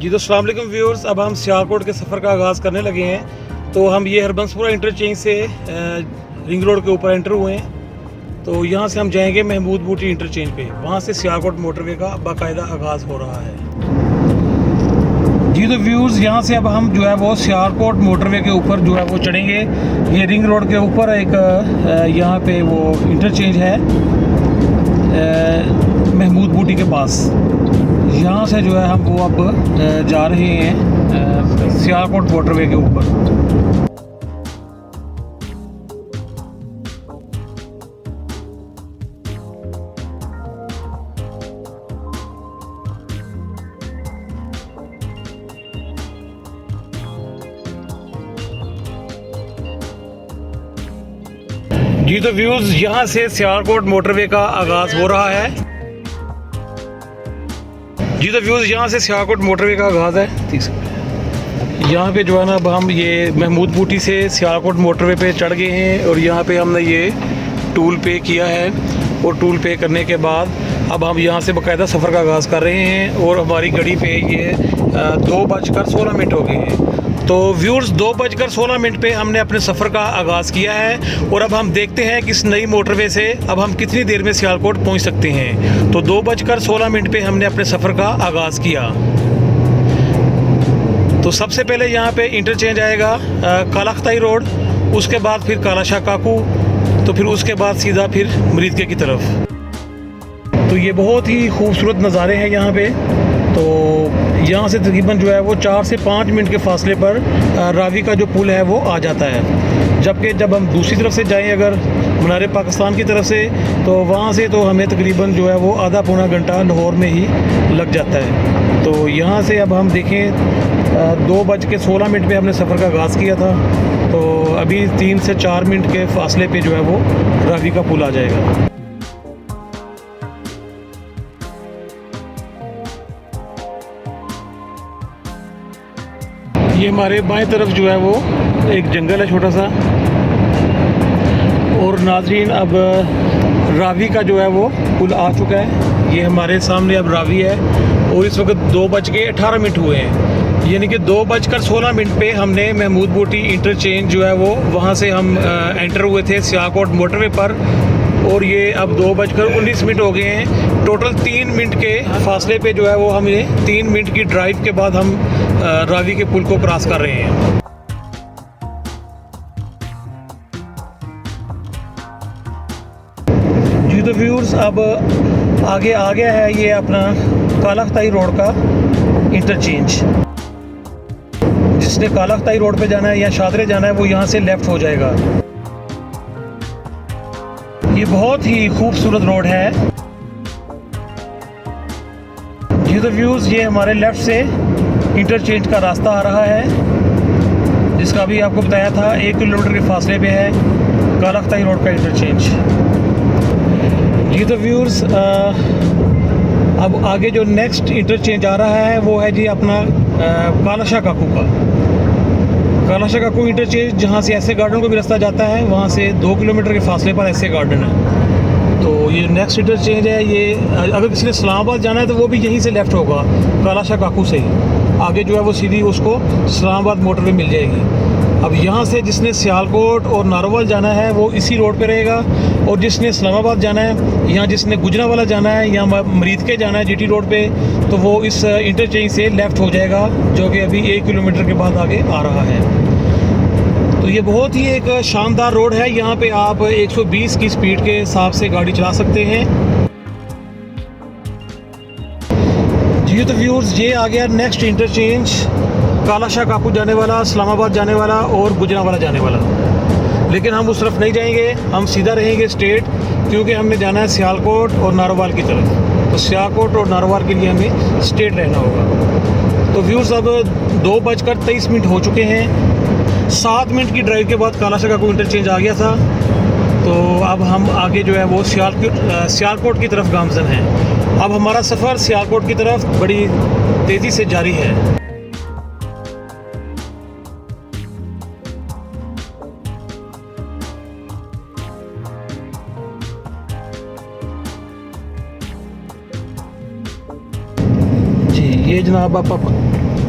जी तो अस्सलाम वालेकुम व्यूअर्स, अब हम सियालकोट के सफ़र का आगाज़ करने लगे हैं। तो हम ये हरबंसपुरा इंटरचेंज से रिंग रोड के ऊपर एंटर हुए हैं। तो यहाँ से हम जाएंगे महमूद बूटी इंटरचेंज पे, वहाँ से सियालकोट मोटरवे का बाकायदा आगाज़ हो रहा है। जी तो व्यूअर्स, यहाँ से अब हम जो है वो सियालकोट मोटरवे के ऊपर जो है वो चढ़ेंगे। ये रिंग रोड के ऊपर एक यहाँ पे वो इंटरचेंज है महमूद बूटी के पास। यहाँ से जो है हम वो अब जा रहे हैं सियालकोट मोटरवे के ऊपर। जी तो व्यूज़, यहाँ से सियालकोट मोटरवे का आगाज़ हो रहा है। जी तो व्यूज़, यहाँ से सियालकोट मोटरवे का आगाज़ है। यहाँ पे जो है ना, अब हम ये महमूद बूटी से सियालकोट मोटरवे पे चढ़ गए हैं और यहाँ पे हमने ये टूल पे किया है। और टूल पे करने के बाद अब हम यहाँ से बाकायदा सफ़र का आगाज़ कर रहे हैं। और हमारी गाड़ी पे ये 2:16 हो गए हैं। तो व्यूअर्स, 2:16 पे हमने अपने सफ़र का आगाज़ किया है। और अब हम देखते हैं कि इस नई मोटरवे से अब हम कितनी देर में सियालकोट पहुंच सकते हैं। तो 2:16 पे हमने अपने सफ़र का आगाज़ किया। तो सबसे पहले यहाँ पे इंटरचेंज आएगा कालाख्ताई रोड, उसके बाद फिर कालाशाह काकू, तो फिर उसके बाद सीधा फिर मरीदके की तरफ। तो ये बहुत ही खूबसूरत नज़ारे हैं यहाँ पे। तो यहाँ से तकरीबन जो है वो 4 से 5 मिनट के फासले पर रावी का जो पुल है वो आ जाता है। जबकि जब हम दूसरी तरफ से जाएं, अगर मनारे पाकिस्तान की तरफ से, तो वहाँ से तो हमें तकरीबन जो है वो आधा पौना घंटा लाहौर में ही लग जाता है। तो यहाँ से अब हम देखें 2:16 पे हमने सफ़र का आगाज़ किया था। तो अभी 3 से 4 मिनट के फासले पे जो है वो रावी का पुल आ जाएगा। ये हमारे बाएं तरफ जो है वो एक जंगल है छोटा सा। और नाज़रीन, अब रावी का जो है वो पुल आ चुका है। ये हमारे सामने अब रावी है और इस वक्त 2:18 हुए हैं। यानी कि 2:16 पे हमने महमूद बूटी इंटरचेंज जो है वो वहाँ से हम एंटर हुए थे सियालकोट मोटरवे पर। और ये अब 2:19 हो गए हैं। टोटल 3 मिनट के फासले पे जो है वो हमें 3 मिनट की ड्राइव के बाद हम रावी के पुल को क्रॉस कर रहे हैं। जी तो व्यूअर्स, अब आगे आ गया है ये अपना कालाख्ताई रोड का इंटरचेंज। जिसने कालाख्ताई रोड पे जाना है या शादरे जाना है वो यहाँ से लेफ़्ट हो जाएगा। ये बहुत ही खूबसूरत रोड है। जी तो व्यूज़, ये हमारे लेफ़्ट से इंटरचेंज का रास्ता आ रहा है, जिसका अभी आपको बताया था 1 किलोमीटर के फासले पे है कालाख्ताई रोड का इंटरचेंज। जी तो व्यूअर्स, अब आगे जो नेक्स्ट इंटरचेंज आ रहा है वो है जी अपना कालाशाह काकू का। कालाशाह काकू इंटरचेंज, जहाँ से ऐसे गार्डन को भी रास्ता जाता है, वहाँ से 2 किलोमीटर के फासले पर ऐसे गार्डन है। तो ये नेक्स्ट इंटरचेंज है। ये अगर किसी ने इस्लामाबाद जाना है तो वो भी यहीं से लेफ़्ट होगा, कालाशाह काकू से ही। आगे जो है वो सीधी उसको इस्लामाबाद मोटरवे मिल जाएगी। अब यहाँ से जिसने सियालकोट और नारोवाल जाना है वो इसी रोड पे रहेगा। और जिसने इस्लामाबाद जाना है, यहाँ जिसने गुजरावाला जाना है या मरीदके जाना है जीटी रोड पे, तो वो इस इंटरचेंज से लेफ़्ट हो जाएगा, जो कि अभी 1 किलोमीटर के बाद आगे आ रहा है। तो ये बहुत ही एक शानदार रोड है। यहाँ पे आप 120 की स्पीड के हिसाब से गाड़ी चला सकते हैं। जी तो व्यूअर्स, ये आ गया नेक्स्ट इंटरचेंज, कालाशाह काकू जाने वाला, इस्लामाबाद जाने वाला और गुजरावाला जाने वाला। लेकिन हम उस तरफ नहीं जाएंगे, हम सीधा रहेंगे स्ट्रेट, क्योंकि हमने जाना है सियालकोट और नारोवाल की तरफ। तो सियालकोट और नारोवाल के लिए हमें स्ट्रेट रहना होगा। तो व्यूअर्स, अब 2:23 हो चुके हैं। 7 मिनट की ड्राइव के बाद कालाशाह काकू इंटरचेंज आ गया था। तो अब हम आगे जो है वो सियालकोट की तरफ गामजन हैं। अब हमारा सफ़र सियालकोट की तरफ बड़ी तेज़ी से जारी है। जी ये जनाब आप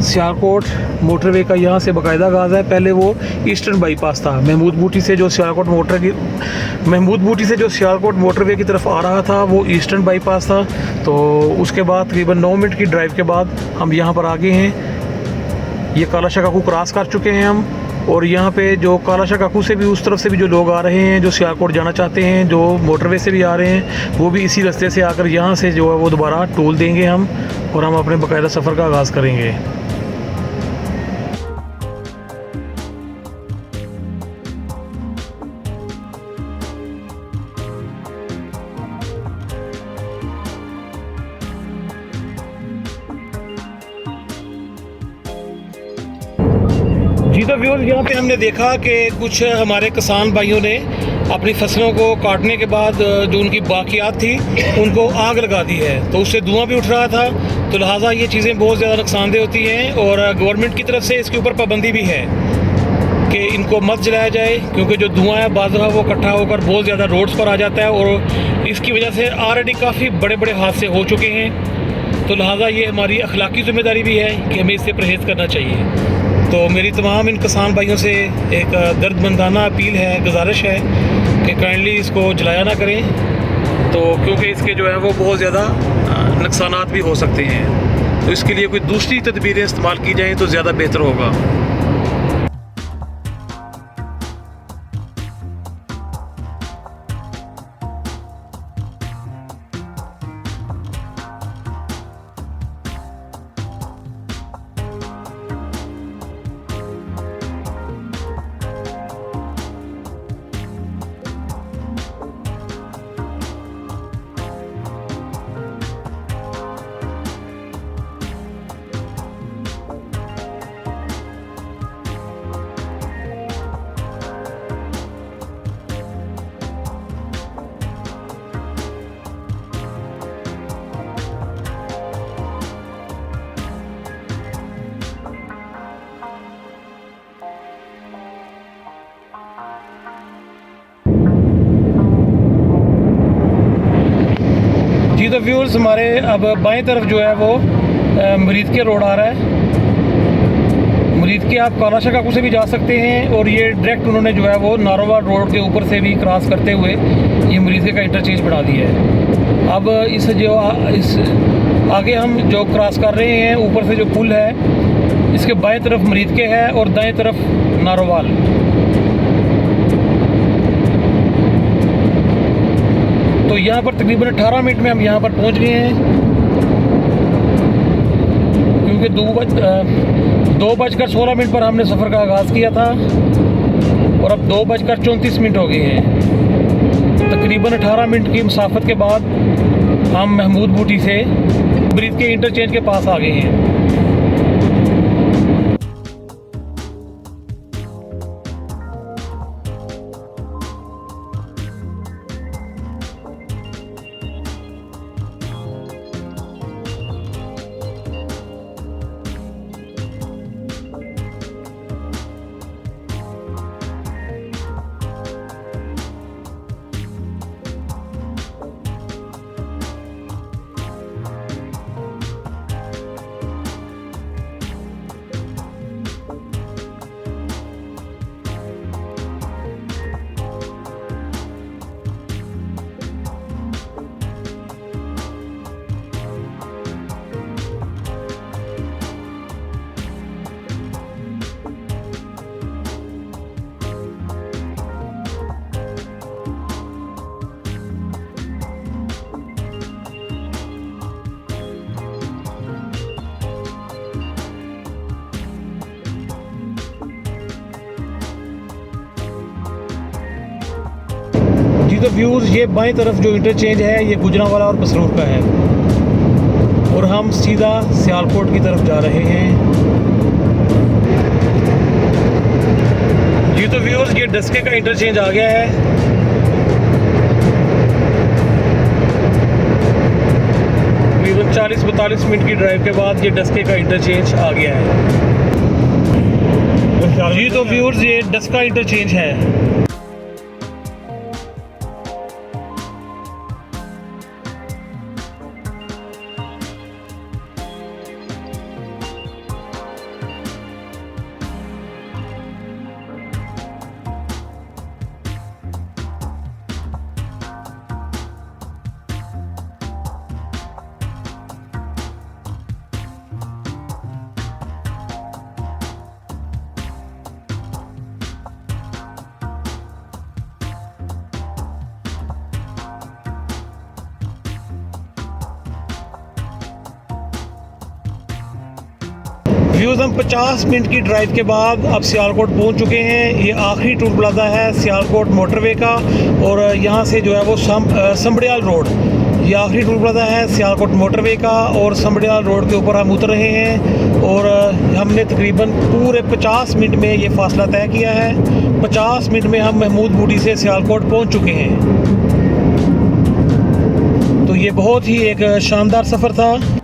सियालकोट मोटरवे का यहाँ से बाकायदा आगाज़ है। पहले वो ईस्टर्न बाईपास था, महमूद बूटी से जो सियालकोट मोटरवे की तरफ आ रहा था वो ईस्टर्न बाईपास था। तो उसके बाद तकरीबन 9 मिनट की ड्राइव के बाद हम यहाँ पर आ गए हैं। ये कालाशाह काकू क्रॉस कर चुके हैं हम, और यहाँ पे जो कालाशाह काकू से भी उस तरफ से भी जो लोग आ रहे हैं, जो सियालकोट जाना चाहते हैं, जो मोटरवे से भी आ रहे हैं, वो भी इसी रास्ते से आकर यहाँ से जो है वो दोबारा टोल देंगे हम, और हम अपने बाकायदा सफ़र का आगाज़ करेंगे। जी तो व्यूअर्स, यहाँ पे हमने देखा कि कुछ हमारे किसान भाइयों ने अपनी फसलों को काटने के बाद जो उनकी बाकियात थी उनको आग लगा दी है, तो उससे धुआं भी उठ रहा था। तो लिहाजा ये चीज़ें बहुत ज़्यादा नुकसानदेह होती हैं, और गवर्नमेंट की तरफ से इसके ऊपर पाबंदी भी है कि इनको मत जलाया जाए, क्योंकि जो धुआं है बाज़ दफ़ा वो इकट्ठा होकर बहुत ज़्यादा रोड्स पर आ जाता है, और इसकी वजह से ऑलरेडी काफ़ी बड़े बड़े हादसे हो चुके हैं। तो लिहाजा ये हमारी अखलाकी ज़िम्मेदारी भी है कि हमें इससे परहेज़ करना चाहिए। तो मेरी तमाम इन किसान भाइयों से एक दर्दमंदाना अपील है, गुजारिश है कि काइंडली इसको जलाया ना करें, तो क्योंकि इसके जो है वो बहुत ज़्यादा नुकसानात भी हो सकते हैं। तो इसके लिए कोई दूसरी तदबीरें इस्तेमाल की जाएँ तो ज़्यादा बेहतर होगा। जी तो व्यूअर्स, हमारे अब बाएं तरफ जो है वो मुरीद के रोड आ रहा है। मुरीद के आप कालाशाह काकू से भी जा सकते हैं, और ये डायरेक्ट उन्होंने जो है वो नारोवाल रोड के ऊपर से भी क्रॉस करते हुए ये मुरीद के का इंटरचेंज बना दिया है। अब इस आगे हम जो क्रॉस कर रहे हैं, ऊपर से जो पुल है इसके बाएं तरफ मुरीद के है और दाएं तरफ नारोवाल। तो यहाँ पर तकरीबन 18 मिनट में हम यहाँ पर पहुँच गए हैं, क्योंकि 2:16 पर हमने सफ़र का आगाज़ किया था, और अब 2:34 हो गए हैं। तकरीबन 18 मिनट की मुसाफत के बाद हम महमूद बूटी से मुरीद के इंटरचेंज के पास आ गए हैं। जी तो व्यूज़, ये बाएं तरफ जो इंटरचेंज है ये गुजरांवाला और पसरूर का है, और हम सीधा सियालकोट की तरफ जा रहे हैं। जी तो व्यूअर्स, ये डस्के का इंटरचेंज आ गया है। तकरीबन 40-42 मिनट की ड्राइव के बाद ये डस्के का इंटरचेंज आ गया है। जी तो व्यूअर्स, ये डस्का इंटरचेंज है। व्यूज़ हम 50 मिनट की ड्राइव के बाद अब सियालकोट पहुंच चुके हैं। ये आखिरी टोल प्लाज़ा है सियालकोट मोटरवे का, और यहाँ से जो है वो समबड़ियाल रोड, ये आखिरी टोल प्लाज़ा है सियालकोट मोटरवे का, और समबड़ियाल रोड के ऊपर हम उतर रहे हैं। और हमने तकरीबन पूरे 50 मिनट में ये फ़ासला तय किया है। 50 मिनट में हम महमूद बूटी से सियालकोट पहुँच चुके हैं। तो ये बहुत ही एक शानदार सफ़र था।